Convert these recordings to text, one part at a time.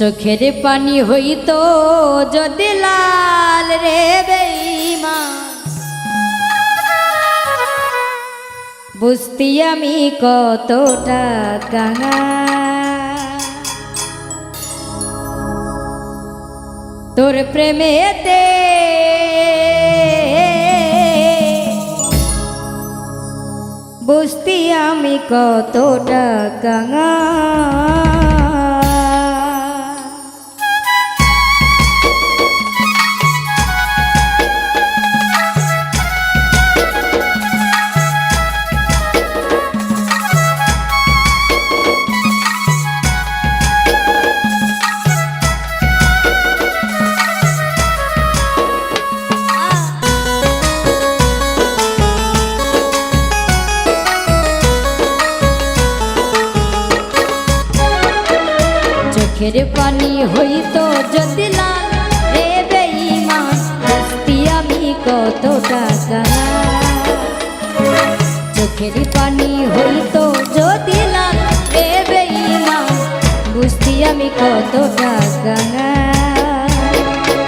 চোখের পানি হইতো যদি লাল রে বেঈমান, বুঝতি আমি কতটা কাঙাল। তোর প্রেমেতে বুঝতি আমি কতটা কাঙাল। চোখের পানি হইতো যদি লাল রে বেঈমান, বুঝতি আমি কতটা কাঙাল। চোখের পানি হইতো যদি লাল রে বেঈমান, বুঝতি আমি কতটা কাঙাল।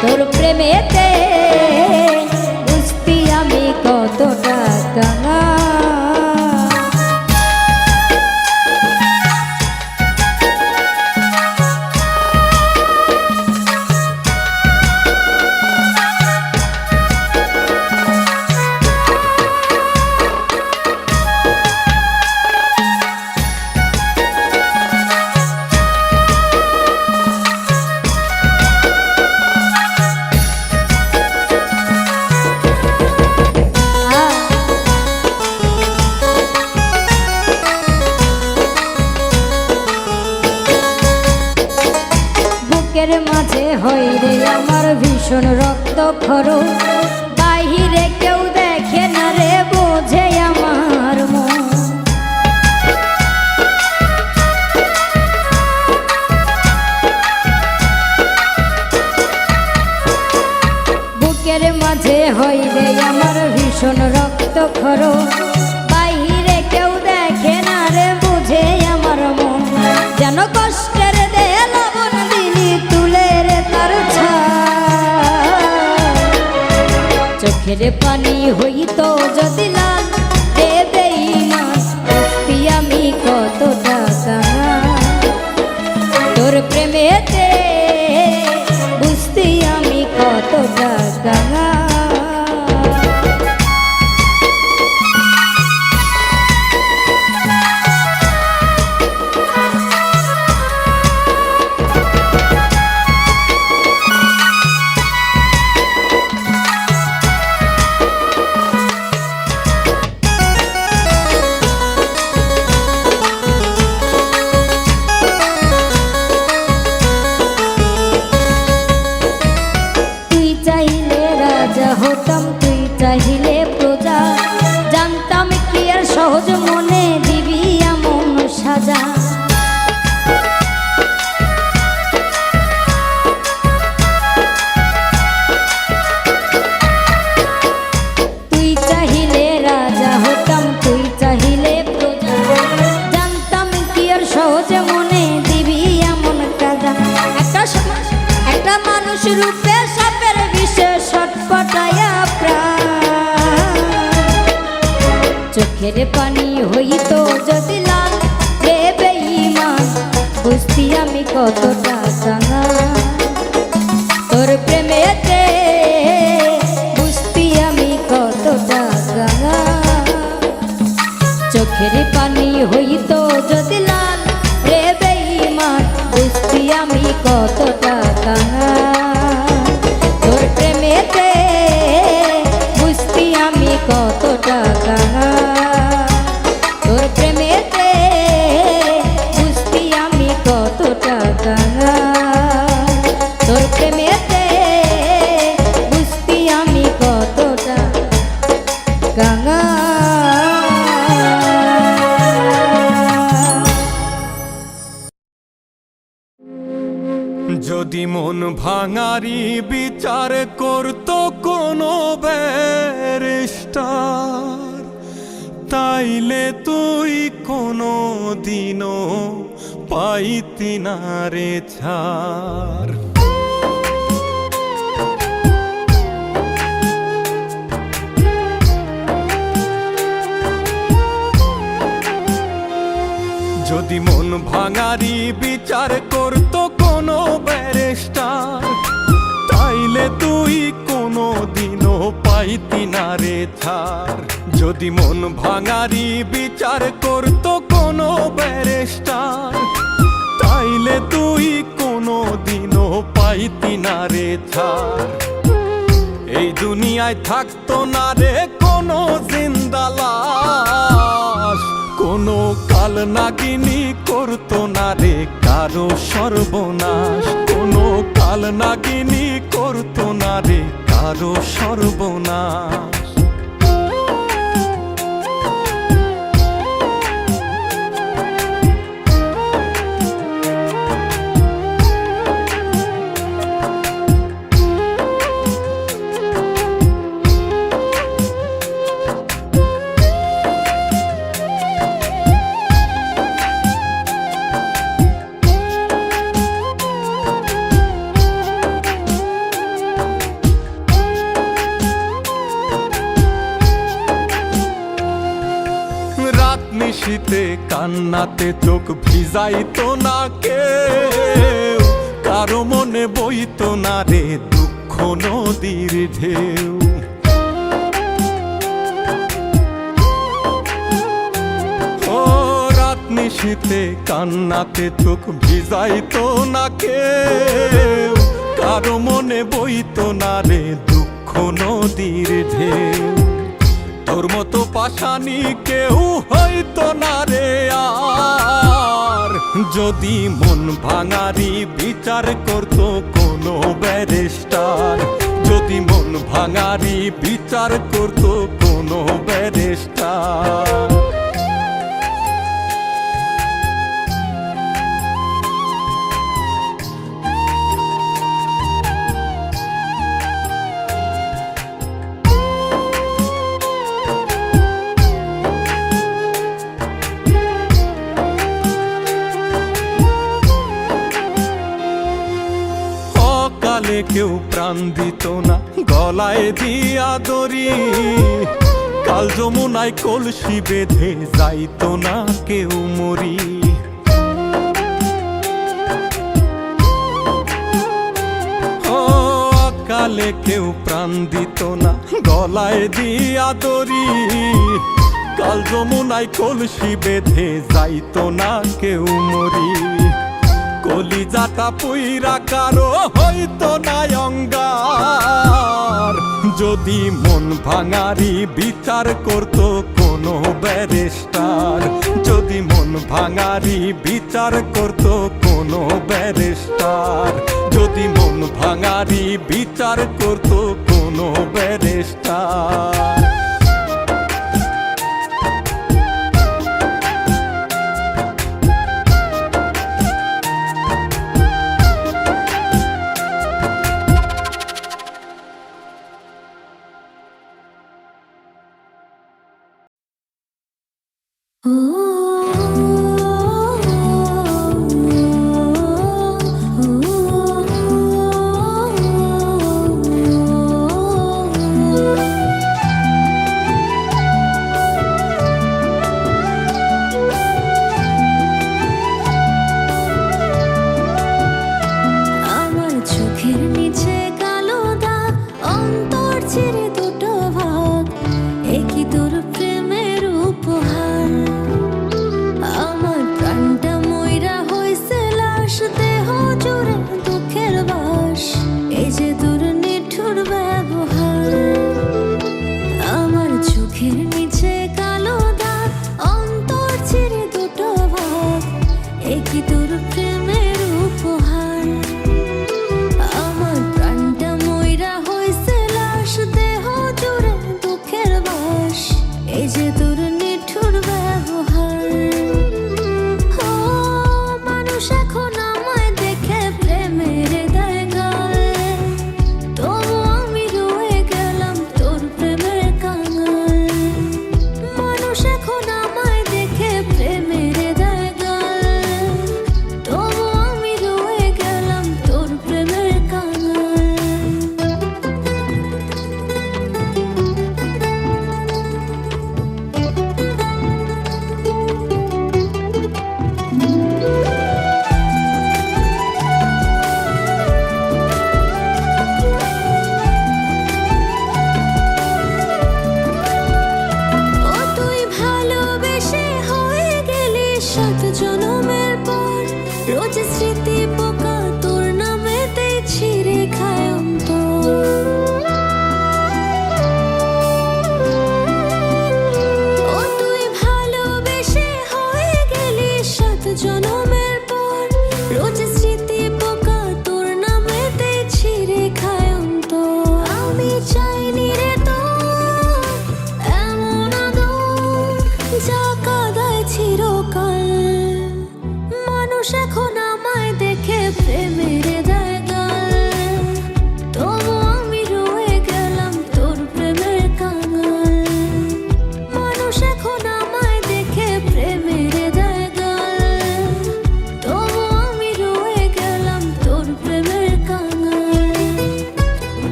তোর প্রেমেতে বুঝতি আমি কতটা কাঙাল। বুকের মাঝে হয় রে আমার ভীষণ রক্ত খরচ, বাহিরে কেউ দেখে না রে বোঝে আমার মন। বুকের মাঝে হয় রে আমার ভীষণ রক্ত খরচ, বাহিরে কেউ দেখে না রে বোঝে আমার মন। যেন কষ্টের দেল চোখের পানি হইতো যদি লাল রে বেঈমান, বুঝতি আমি কতটা কাঙাল। তোর প্রেমেতে বুঝতি আমি কতটা কাঙাল। হতাম তুই চাইলে প্রজা, জানতাম কি আর সহজ মনে দিবি এমন সাজা। তুই চাইলে রাজা হতাম তুই চাইলে প্রজা, জানতাম কি আর সহজ মনে দিবি এমন কাজা। একটা মানুষ রূপে সাপের বিশেষ ছটপটায়া প্রাণ, চোখের পানি হইতো যদি লাল রে বেঈমান, বুঝতি আমি কতটা কাঙাল। তোর প্রেমেতে বুঝতি আমি কতটা কাঙাল। চোখের পানি হইতো যদি লাল রে বেঈমান, বুঝতি আমি কতটা কাঙাল। তোর প্রেমেতে বুঝতি আমি কতটা কাঙাল। তোর প্রেমেতে বুঝতি আমি কতটা কাঙাল। তোর প্রেমেতে বুঝতি আমি কতটা কাঙাল। যদি মন ভাঙারি বিচার করতো কোনো ব্যারিস্টার, তাইলে তুই কোনো দিনও পাইতি না রে ছাড়। যদি মন ভাঙারি বিচার করতো কোনো ব্যারিস্টার, তাইলে তুই কোনো দিনও পাইতি না রে ছাড়। যদি মন ভাঙারি বিচার করতো কোনো ব্যারিস্টার, তাইলে তুই কোনো দিনও পাইতি না রে ছাড়। এই দুনিয়ায় থাকতো না রে কোনো জিন্দা লাশ, কোনো কাল নাগিনী করতো না রে কারো সর্বনাশ, কোনো কাল নাগিনী করতো না রে কারো সর্বনাশ। রাত নিশীতে কান্নাতে চোখ ভিজাইতো না কেউ, কারো মনে বইতো না রে দুঃখ নদীর ঢেউ। ও রাত নিশীতে কান্নাতে চোখ ভিজাইতো না কেউ, কারো মনে বইতো না রে দুঃখ নদীর ঢেউ। তোর মতো পাশানি কেউ হইতো না রে আর, যদি মন ভাঙারি বিচার করতো কোনো ব্যারিস্টার, যদি মন ভাঙারি বিচার করতো কোনো ব্যারিস্টার। কালে কেউ প্রাণ দিত না গলায় দিয়া দড়ি, কাল যমুনায় কলসি বেঁধে যাইতো না কেউ মরি। ও কালে কেউ প্রাণ দিত না গলায় দিয়া দড়ি, কাল যমুনায় কলসি বেঁধে যাইতো না কেউ মরি। কলিজাটা পুইরা কারো হইতো না অঙ্গার, যদি মন ভাঙারি বিচার করতো কোনো ব্যারিস্টার, যদি মন ভাঙারি বিচার করতো কোনো ব্যারিস্টার, যদি মন ভাঙারি বিচার করতো কোনো ব্যারিস্টার।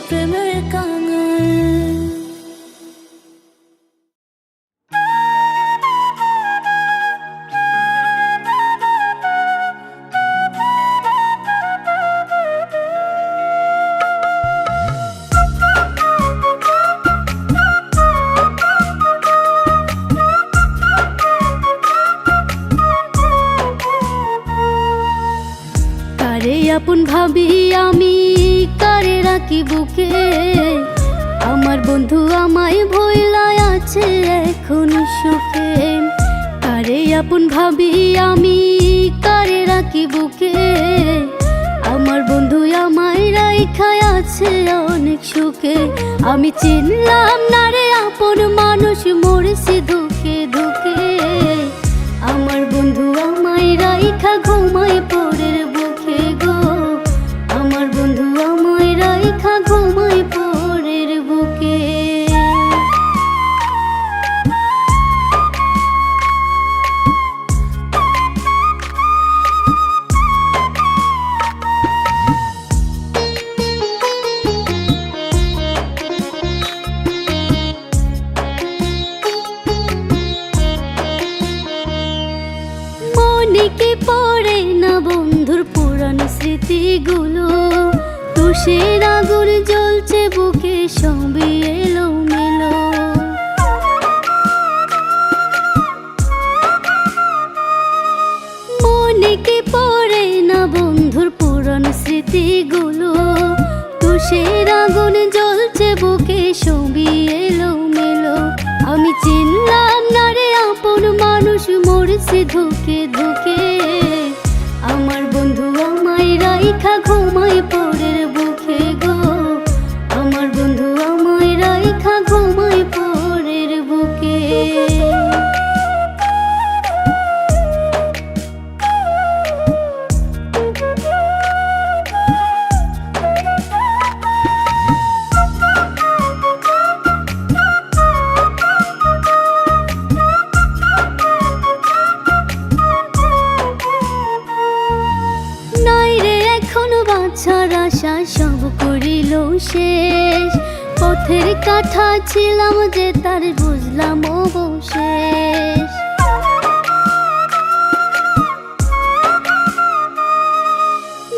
প্রেমের কাঙাল। কারে আপন ভাবি আমি, কারে রাখি বুকে, আমার বন্ধু আমায় ভুলায় আছে এখন সুখে। কারে আপন ভাবি আমি, কারে রাখি বুকে, আমার বন্ধু আমায় রাইখায় আছে অনেক সুখে। আমি চিনলাম না রে আপন মানুষ, মরেছি ধুকে ধুকে। আমার বন্ধু আমায় রাইখা ঘুমায় পরের বুকে গো, আমার বন্ধু আমায় রাইখা ঘুমায় পরের বুকে। মনে কি পড়ে না বন্ধুর পুরানো স্মৃতিগুলো, তুষের আগুন জ্বলছে বুকে সবই এলো মেলো। মনে কি পড়ে না বন্ধুর পুরানো স্মৃতিগুলো, তুষের আগুন জ্বলছে বুকে সবই এলো মেলো। আমি চিনলাম না রে আপন মানুষ, মরেছি ধুকে ধুকে। আমার বন্ধু আমায় রাইখা ঘুমায় পরের বুকে গো, আমার বন্ধু আমায় রাইখা ঘুমায় পরের বুকে। নাই রে এখনো বাছার আশা, সব করিল শেষ। পথের কাঠা ছিলাম যে তার বুঝলাম অবশেষ।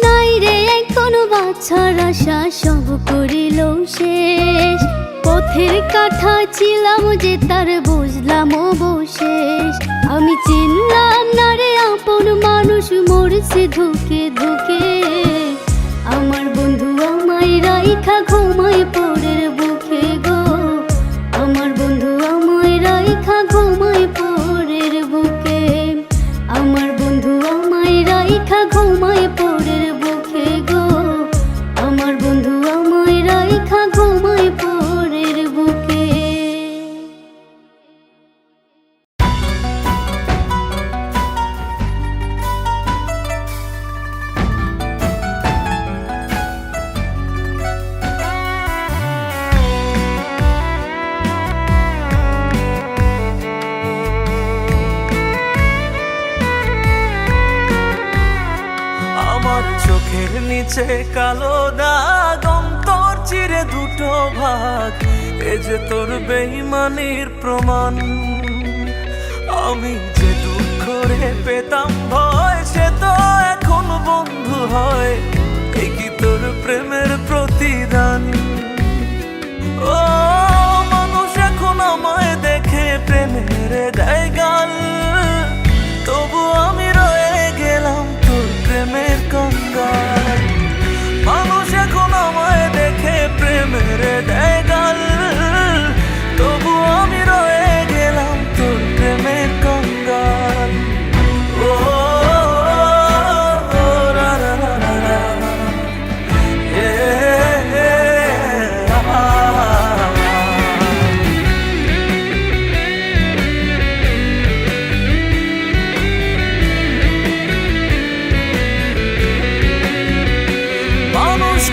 নাই রে এখনো বাছার আশা, সব করিল শেষ। পথের কাঠা ছিলাম যে তার বুঝলাম অবশেষ। আমি চিনলাম না রে আপন মানুষ, মরেছি ধুকে ধুকে। আমার বন্ধু আমায় রাইখা ঘুমায় পরের বুকে গো, আমার বন্ধু আমায় রাইখা ঘুমায় পরের বুকে। আমার বন্ধু আমায় রাইখা ঘুমায় পরের বুকে গো, আমার বন্ধু আমায় রাইখা ঘুমায় পরের বুকে। আমার চোখের নিচে কালো দাগ, অন্তর চিরে দুটো ভাগ, এ যে তোর বেঈমানির প্রমাণ। আমি যে দুঃখ রে পেতাম ভয়, সে তো এখন বন্ধু হয়, এ কি তোর প্রেমের প্রতিদান। ও মানুষ এখন আমায় দেখে প্রেমের দেয় গাল, তবু আমি রয়ে গেলাম তোর প্রেমের কঙ্গাল। মানুষ এখন আমায় দেখে প্রেমের দেয় গাল, তবু আমি রয়ে গেলাম তোর প্রেমের কঙ্গাল। ও রা রা রা রা রা, এ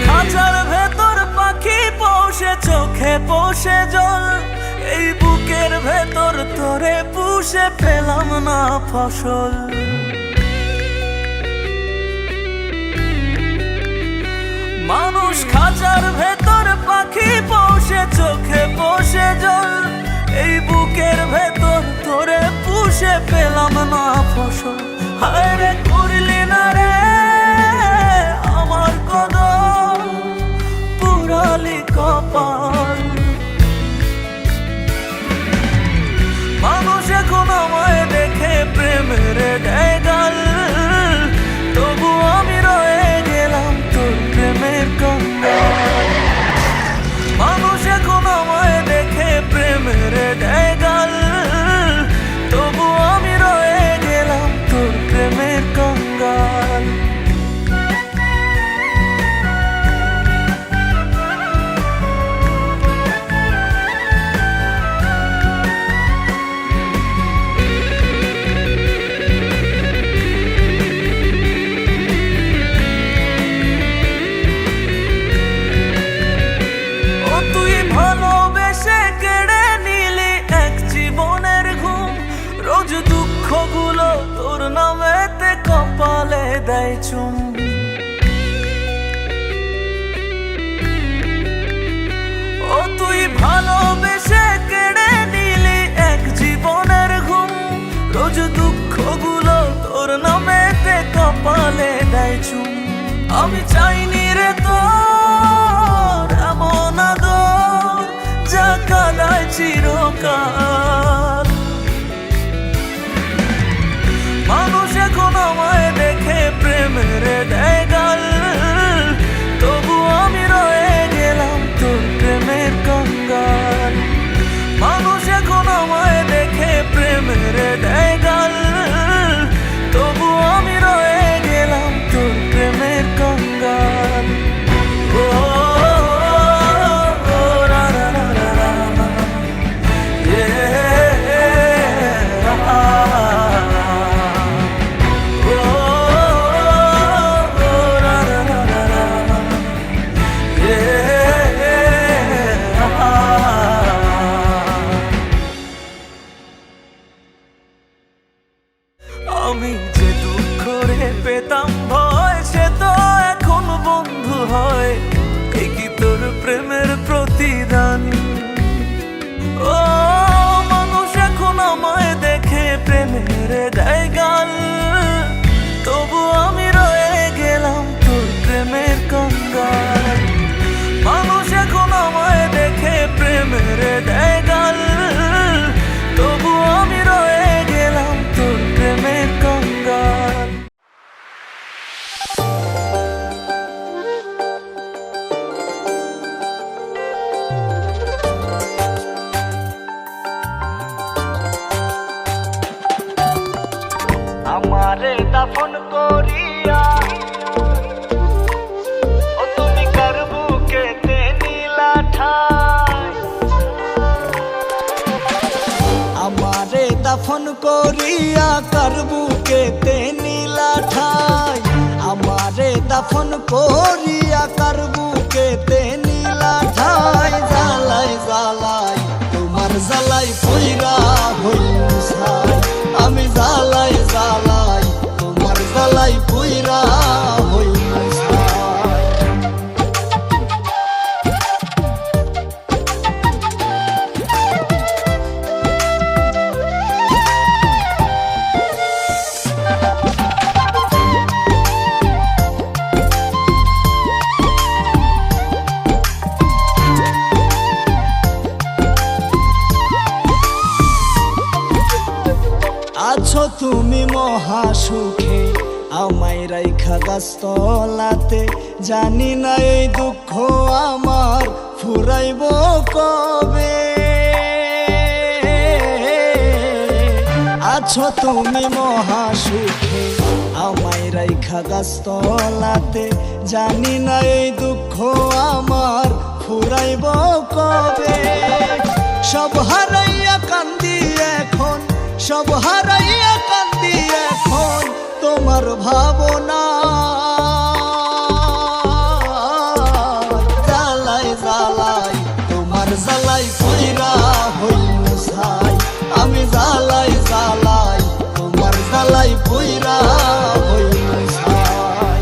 খাঁচার ভেতর পাখি পোষে, চোখে পোষে জল, এই বুকের ভেতর তোরে পুষে পেলাম না ফসল। মানুষ খাঁচার ভেতর পেলাম না ফসল, হায় রে করলি না রে আমার কদর, পুরালি কপাল। মানুষ এখন আমায় দেখে প্রেমের দেয় গাল, তবু আমি রয়ে গেলাম তোর প্রেমের কঙ্গাল। মানুষ এখন আমায় দেখে প্রেমের দেয় গাল, তবু আমি রয়ে গেলাম তোর প্রেমের কঙ্গাল। রোজ দুঃখগুলো তোর নামেতে কপালে দেয় চুম, ও তুই ভালোবেসে কেড়ে নিলি এক জীবনের ঘুম। রোজ দুঃখগুলো তোর নামেতে কপালে দেয় চুম। আমি চাইনি রে তোর এমন আদর, যা কাদায় চিরকাল। মানুষ এখন আমায় দেখে প্রেমের দেয় গাল, তবু আমি রয়ে গেলাম তোর প্রেমের কঙ্গাল। মানুষ এখন আমায় দেখে প্রেমের দেয় গাল, তবু আমি রয়ে গেলাম তোর প্রেমের কঙ্গাল। ও রা রা রা রা রা, আমি যে দুঃখ রে পেতাম ভয়, সে তো এখন বন্ধু হয়। এই কি তোর প্রেমের প্রতিদান? ও মানুষ এখন আমায় দেখে প্রেমের দেয় গাল, তবু আমি রয়ে গেলাম তোর প্রেমের কঙ্গাল। মানুষ এখন আমায় দেখে প্রেমের দেয় গাল, তবু আমি রয়ে গেলাম তোর প্রেমের কঙ্গাল। আমারে দাফন করিয়া ও তুমি কার বুকেতে নীলা ঠাই, আমারে দাফন করিয়া কার বুকেতে নীলা ঠাই, আমারে দাফন করিয়া কার বুকেতে নীলা ঠাই। জ্বালাই জ্বালাই তোমার জ্বালাই পইরা হইল ছাই, আমি জ্বালাই জ্বালাই তোমার জ্বালাই পইরা হইল ছাই। আছো তুমি মহা সুখে আমায় রাইখা গাছতলাতে, জানি না এই দুঃখ আমার ফুরাইব কবে। আছো তুমি মহা সুখে আমায় রাইখা গাছতলাতে, জানি না এই দুঃখ আমার ফুরাইব কবে। সব হারাইয়া কান্দি এখন, সব হারাইয়া কান্দি এখন তোমার ভাবনা। জ্বালাই জ্বালাই তোমার জ্বালাই পইরা হইল ছাই, আমি জ্বালাই জ্বালাই তোমার জ্বালাই পইরা হইল ছাই।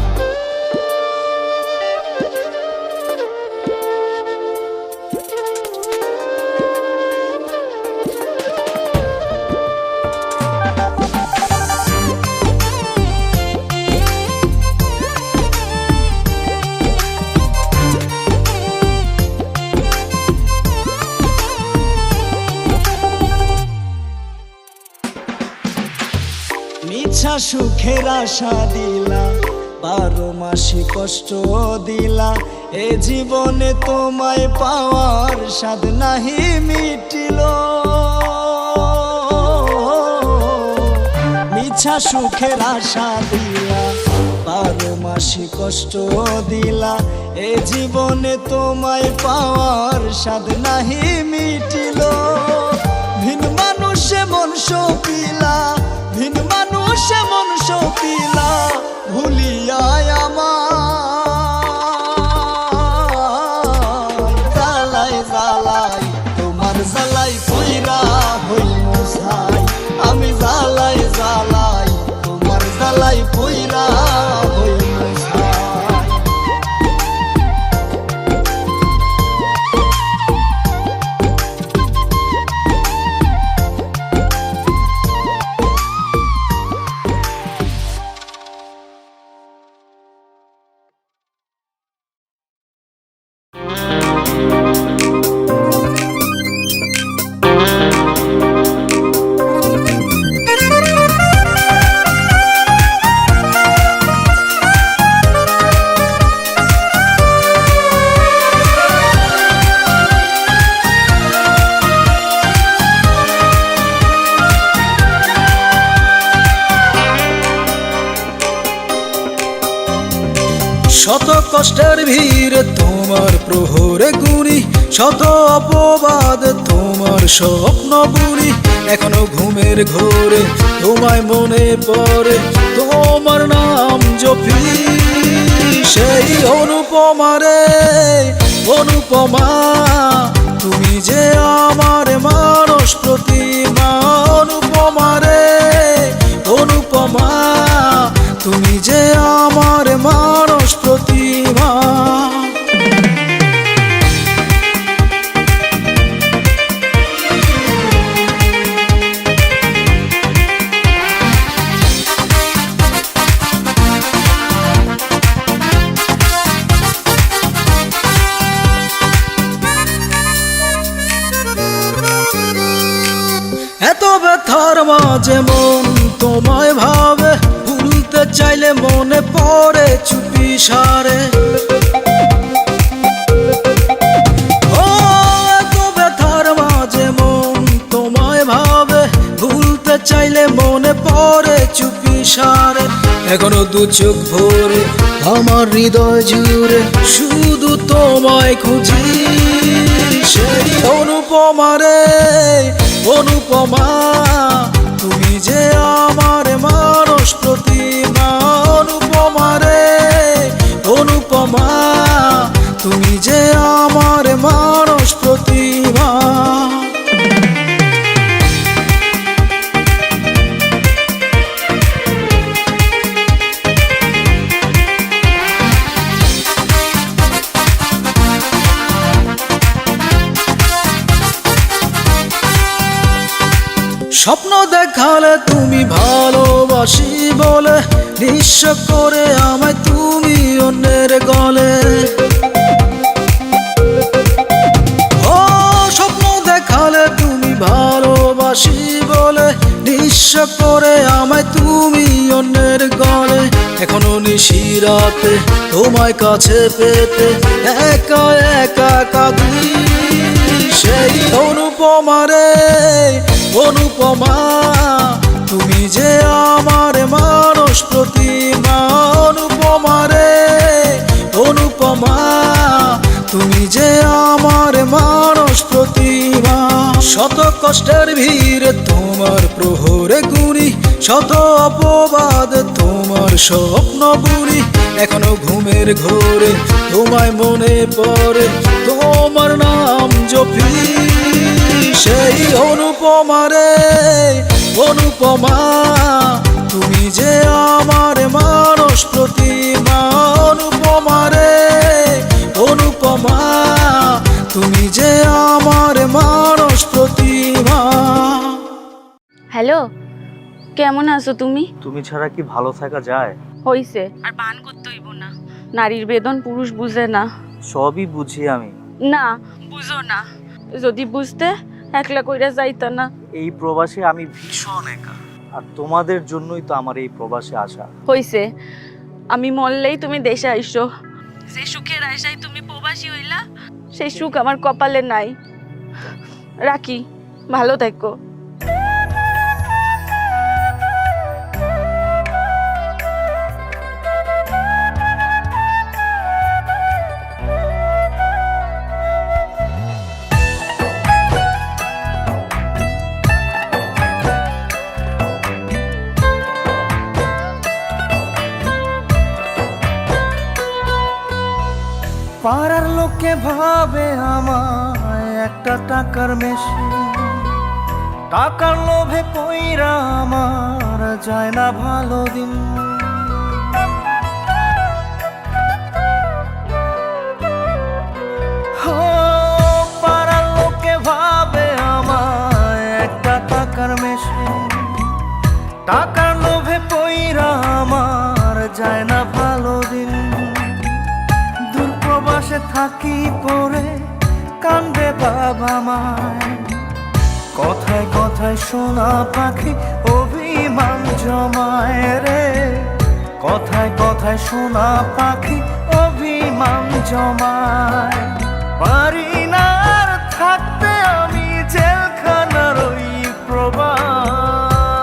মিছা সুখের আশা দিলা, 12 মাসে কষ্ট দিলা, এ জীবনে তোমায় পাওয়ার স্বাদ নাহি মিটিল। মিছা সুখের আশা দিলা, 12 মাসে কষ্ট দিলা, এ জীবনে তোমায় পাওয়ার স্বাদ নাহি মিটিল। ভিন মানুষে মন সপিলা, ভিন মানুষে মন সপিলা, ভুলিয়ায় আমার জ্বালাই জ্বালাই, তোমার জ্বালাই পইরা হই মশাই, আমি জ্বালাই জ্বালাই, তোমার জ্বালাই পইরা হই মশাই। শত কষ্টের ভিড় তোমার প্রহরে গুনি, শত অপবাদ তোমার স্বপ্ন বুনি, এখনো ঘুমের ঘোরে তোমায় মনে পড়ে, তোমার নাম জপি সেই অনুপমারে। অনুপমা তুমি যে আমার মানস প্রতিমা, অনুপমারে অনুপমা তুমি যে আমার মানস প্রতিমা। এত ব্যথার মাঝে মন তোমায় ভাবে, ভুলতে চাইলে মনে পড়ে চুপি সারে। ও এত ব্যথার মাঝে মন তোমায় ভাবে, ভুলতে চাইলে মনে পড়ে চুপি সারে। এখনো দু চোখ ভরে আমার হৃদয় জুড়ে শুধু তোমায় খুঁজি সেই অনুপমারে। অনুপমা তুমি যে আমার মানস প্রতিমা, অনুপমারে অনুপমা তুমি যে আমার মানস প্রতিমা। স্বপ্ন দেখালে তুমি ভালোবাসি বলে, নিঃস্ব করে আমায় তুমি অন্যের গলে। ও স্বপ্ন দেখালে তুমি ভালোবাসি বলে, নিঃস্ব করে আমায় তুমি অন্যের গলে। এখনো নিশিরাতে তোমায় কাছে পেতে একা একা কাঁদি সেই অনুপমারে। অনুপমা তুমি যে আমার মানস প্রতিমা, অনুপমারে অনুপমা তুমি যে আমার মানস প্রতিমা। শত কষ্টের ভিড় তোমার প্রহরে গুনি, শত অপবাদ তোমার স্বপ্ন বুনি, এখনো ঘুমের ঘোরে তোমায় মনে পড়ে, তোমার নাম জপি সেই অনুপমারে। অনুপমা তুমি যে আমার মানস প্রতিমা, অনুপমারে অনুপমা তুমি যে আমার মানস প্রতিমা। হ্যালো, কেমন আছো তুমি? তুমি ছাড়া কি ভালো থাকা যায়? হইছে আর বান করতে হইব না, নারীর বেদন পুরুষ বুঝে না। সবই বুঝি আমি। না বুঝো না, যদি বুঝতে একলা কইরা যাইতা না। এই প্রবাসে আমি ভীষণ একা। আর তোমাদের জন্যই তো আমার এই প্রবাসে আসা। হইছে, আমি মরলেই তুমি দেশে আইসো। যে সুখের আশায় তুমি প্রবাসী হইলা, সেই সুখ আমার কপালে নাই। রাখি, ভালো থাকো। পাড়ার লোকে ভাবে আমায় একটা টাকার মেশিন, টাকার লোভে পইরা আমার যায় না ভালো দিন। ও, পাড়ার লোকে ভাবে আমায় একটা টাকার মেশিন, টাকার লোভে পইরা আমার যায় না ভালো দিন। দূরপ্রবাসে থাকি পরে কান্দে বাবা মায়, কথায় কথায় শোনা পাখি অভিমান জমায় রে, কথায় কথায় শোনা পাখি অভিমান জমায়। পারি না আর থাকতে আমি জেলখানার ওই প্রবাস,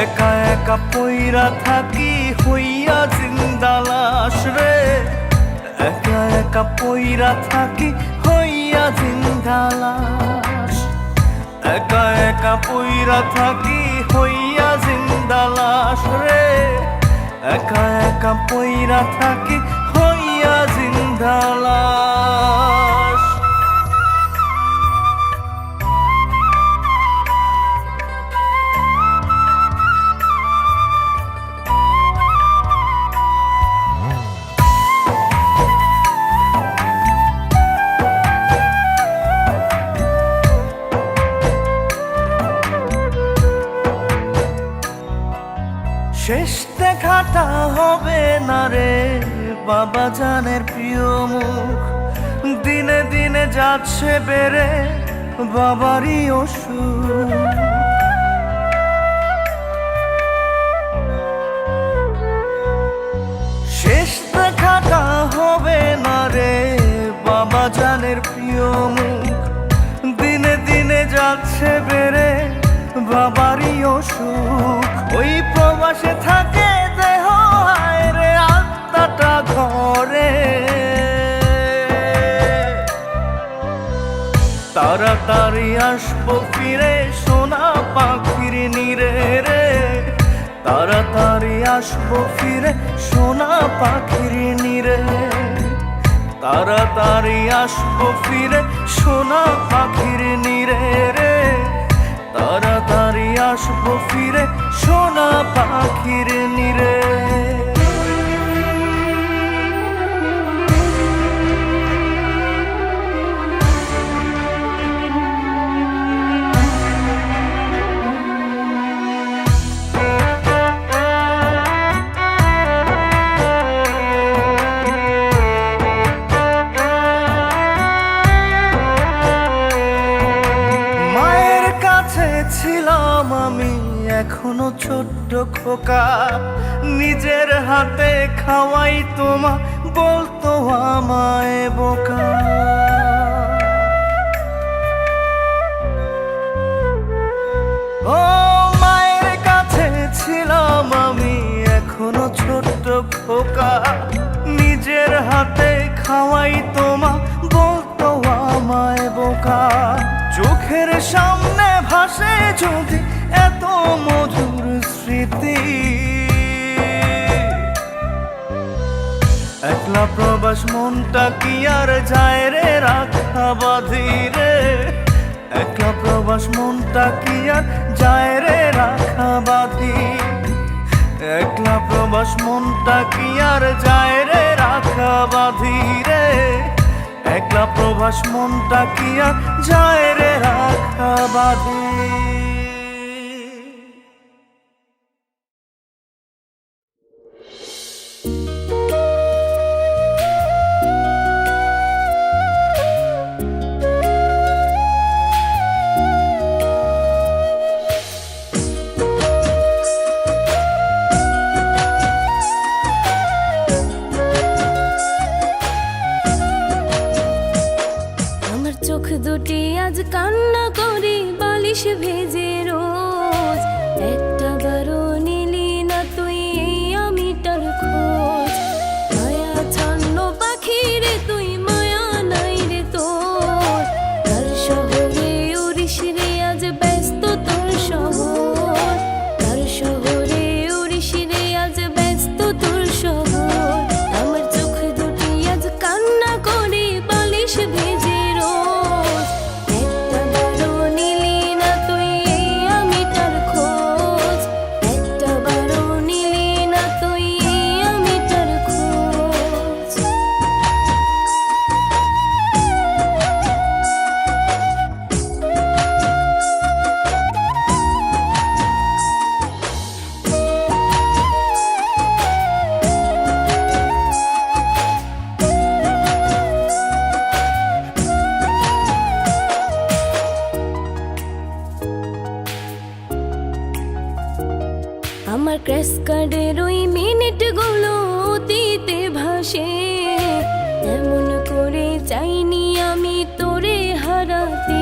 একা একা পইরা থাকি হইয়া জিন্দা লাশ রে, একা একা পইরা থাকি হইয়া জিন্দা লাশ, একা একা পইরা থাকি হইয়া জিন্দা লাশ রে, একা একা পইরা থাকি হইয়া জিন্দা লাশ। শেষ দেখাটা হবে না রে বাবা জানের প্রিয় মুখ, দিনে দিনে যাচ্ছে বেড়ে বাবারই অসুখ। শেষ দেখাটা হবে না রে বাবা জানের প্রিয় মুখ, দিনে দিনে যাচ্ছে বেড়ে বাবারই অসুখ। ওই প্রবাসে থাকে দেহ হায় রে আত্মাটা ঘরে, তাড়াতাড়ি আসবো ফিরে সোনা পাখির নীরে রে, তাড়াতাড়ি আসবো ফিরে সোনা পাখির নীরে, তাড়াতাড়ি আসবো ফিরে সোনা পাখির নীরে রে, তাড়াতাড়ি আসবো ফিরে সোনা পাখির নীরে। ছিলাম আমি এখনো ছোট্ট খোকা, নিজের হাতে খাওয়াই তোমা বলতো আমায় বোকা। ও মায়ের কাছে ছিলাম আমি এখনো ছোট্ট খোকা, নিজের হাতে খাওয়াই তোমা বলতো আমায় বোকা। চোখের সামনে ভাসে যদি এত মধুর স্মৃতি, একলা প্রবাস মনটা কি আর যায় রে রাখা বাঁধি রে, একলা প্রবাস মনটা কি আর যায় রে রাখা বাঁধি, একলা প্রবাস মনটা কি আর যায় রে রাখা বাঁধি রে, একলা প্রবাস মনটা কি আর যায় রে রাখা বাঁধি। আজ কান্না করি বালিশ ভেজে রোজ একটা বারো নিলি না তুই এই আমিটার খোঁজ মায়া ছন্ন পাখি রে তুই মায়া নাই রে তোর তার শহরে উড়িস রে আজ ব্যস্ত তোর শহর তার শহরে উড়িস রে আজ ব্যস্ত তোর শহর আমার চোখ দুটি আজ কান্না করে বালিশ ভেজে রোজ একটা বারো নিলি না তুই এই আমিটার খোঁজ একটা বারো নিলি না তুই এই আমিটার খোঁজ আমার ক্র্যাশ কার্ডের ওই মিনিটগুলো অতীতে ভাসে এমন করে চাইনি আমি তোরে হারাতে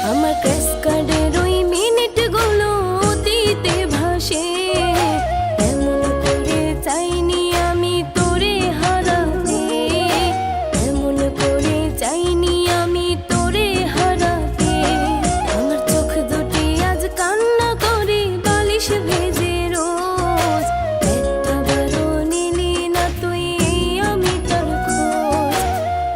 আমার ক্র্যাশ কার্ডের ওই মিনিটগুলো অতীতে ভাসে এমন করে চাইনি আমি তোরে হারাতে এমন করে চাইনি আমি তোরে হারাতে আমার চোখ দুটি আজ কান্না করে বালিশ ভেজে রোজ একটা বারো নিলি না তুই এই আমিটার খোঁজ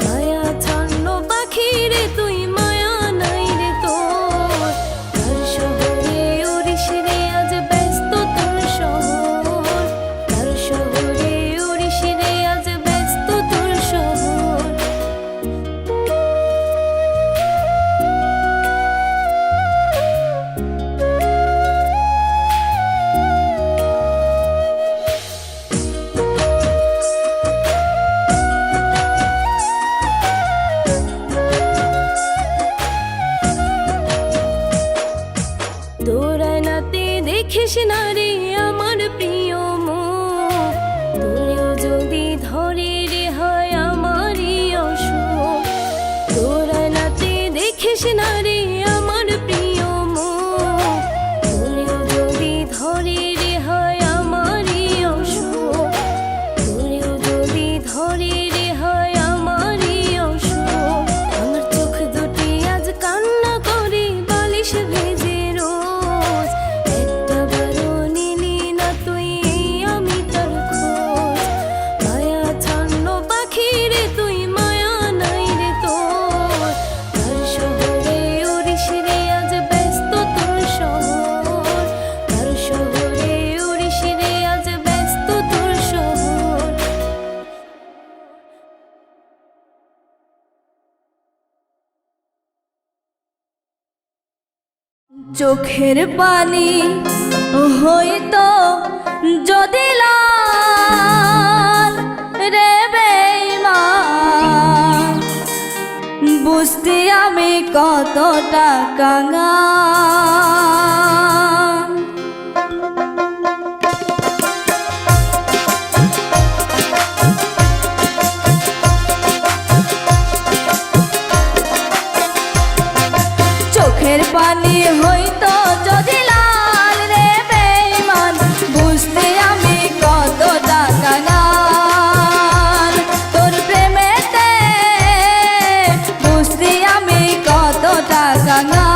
মায়া ছন্ন পাখি রে তুই মায়া নাই রে তোর তার শহরে উড়িস রে আজ ব্যস্ত তোর শহর তার শহরে উড়িস রে আজ ব্যস্ত তোর শহর দৌড়ানাতে দেখিস না রে আমার প্রিয় মুখ তোরেও যদি ধরে রে হয় আমারই অসুখ দৌড়ানাতে দেখিস না রে আমার প্রিয় মুখ তোরেও যদি ধরে রে হয় আমারই অসুখ তোরেও যদি ধরে রে হয় আমারই অসুখ আমার চোখ দুটি আজ কান্না করে বালিশ ভেজে রোজ একটা বারো নিলি না তুই এই আমিটার খোঁজ মায়া ছন্ন পাখি রে তুই মায়া নাই রে তোর তার শহরে উড়িস রে আজ ব্যস্ত তোর শহর তার শহরে উড়িস রে আজ ব্যস্ত তোর শহর চোখের পানি হইতো যদি লাল রে বেঈমান বুঝতে আমি কতটা কাঙাল চোখের পানি হইতো যদি লাল রে বেঈমান বুঝতে আমি কতটা কাঙাল তোর প্রেমেতে বুঝতে আমি কতটা কাঙাল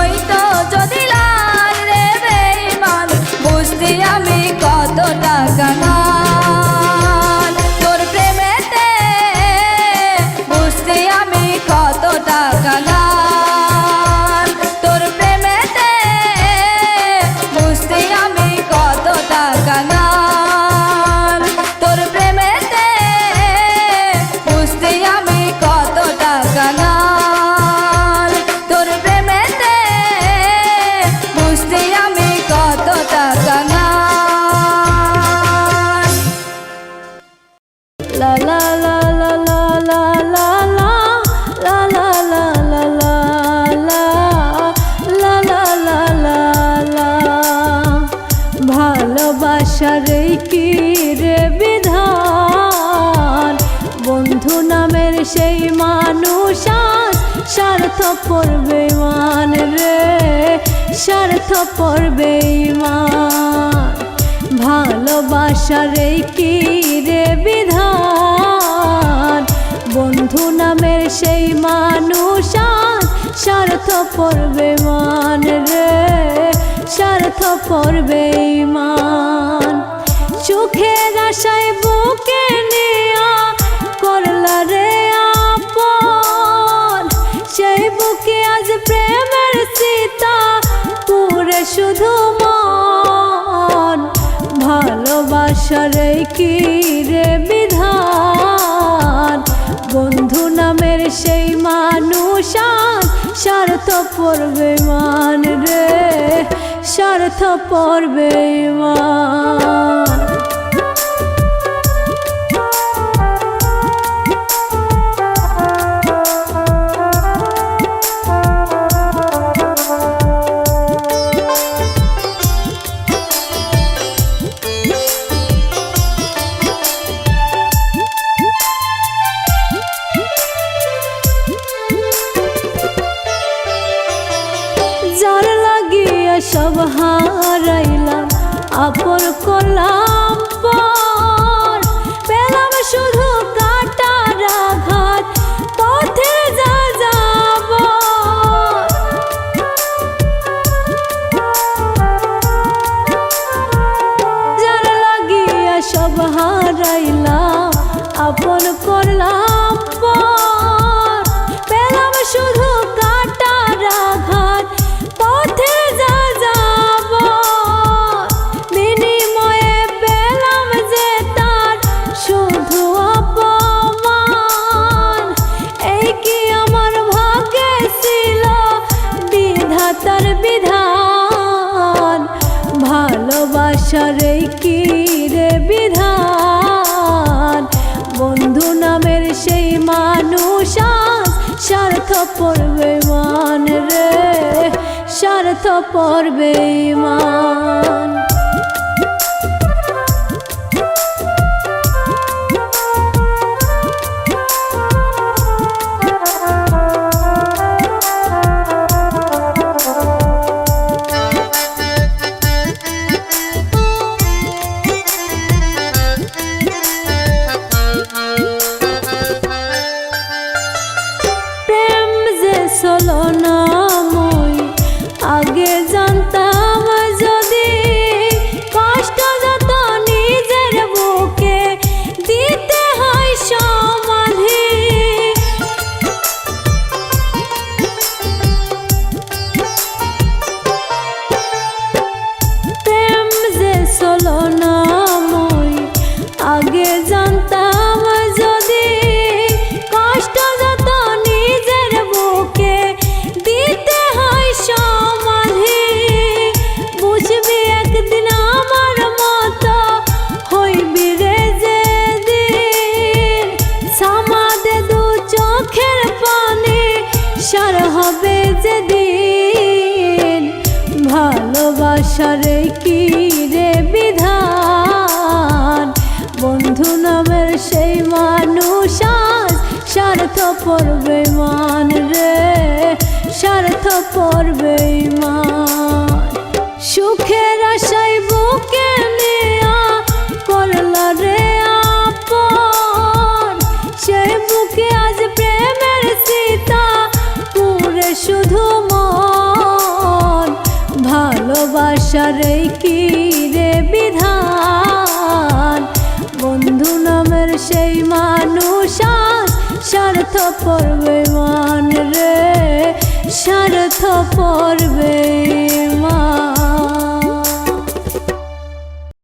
হইতো যদি লাল রে বেঈমান বুঝতি আমি কতটা কাঙাল তোর প্রেমেতে বুঝতি আমি কতটা কাঙাল তোর প্রেমেতে বুঝতি আমি কতটা কাঙাল তোর প্রেমেতে বুঝতি আমি কতটা কাঙাল তোর প্রেমেতে বুঝতি আমি কতটা কাঙাল লা লা লা লা লা লা লা লা লা লা লা লা লা লা লা লা লা ভালোবাসার কি রে বিধান বন্ধু নামের সেই মানুষ আজ স্বার্থপর বেঈমান রে স্বার্থপর বেঈমান ভালোবাসার কি রে বিধান বন্ধু নামের সেই মানুষ আজ স্বার্থপর বেঈমান রে স্বার্থপর বেঈমান সুখের আশায় বুকে নিয়া করলা রে আপন সেই বুকে আজ প্রেমের সীতা পুরে শুধু মন ভালোবাসার কি রে বিধান বন্ধু নামের সেই মানুষ আজ স্বার্থপর বেঈমান রে স্বার্থপর বেঈমান যার লাগিয়া সব হারাইলাম আপন করলাম পর পেলাম শুধু কাটার আঘাত পথে যা যাব যার লাগিয়া সব হারাইলাম আপন করলাম পর পেলাম শুধু কাটার আঘাত পথে যা যাব বিনিময়ে পেলাম যে তার শুধু অপমান এই কি আমার ভাগ্যে ছিল বিধাতার বিধান ভালোবাসার কি রে বিধান বন্ধু নামের সেই মানুষ আজ স্বার্থপর বেঈমান রে স্বার্থপর বেঈমান প্রেম যে ছলনা মই আগে জানতাম যদি কষ্ট যত নিজের বুকে দিতে হয় সমাধি প্রেম যে ছলনা মই আগে জানতাম যদি কষ্ট যত নিজের বুকে দিতে হয় সমাধি বুঝবি একদিন আমার মতো হইবি রে যেদিন সমাধে দু চোখের পানি সার হবে যেদিন ভালোবাসার কি রে বিধান বন্ধু নামের সেই মানুষ আজ স্বার্থপর বেঈমান রে স্বার্থপর বেঈমান সুখের আশায় বুকে নিয়া করলা রে আপন সেই বুকে আজ প্রেমের সীতা পুরে শুধু মন ভালোবাসার এই কি রে বিধান, বন্ধু নামের সেই মানুষ আর স্বার্থপর বেঈমান রে, স্বার্থপর বেঈমান।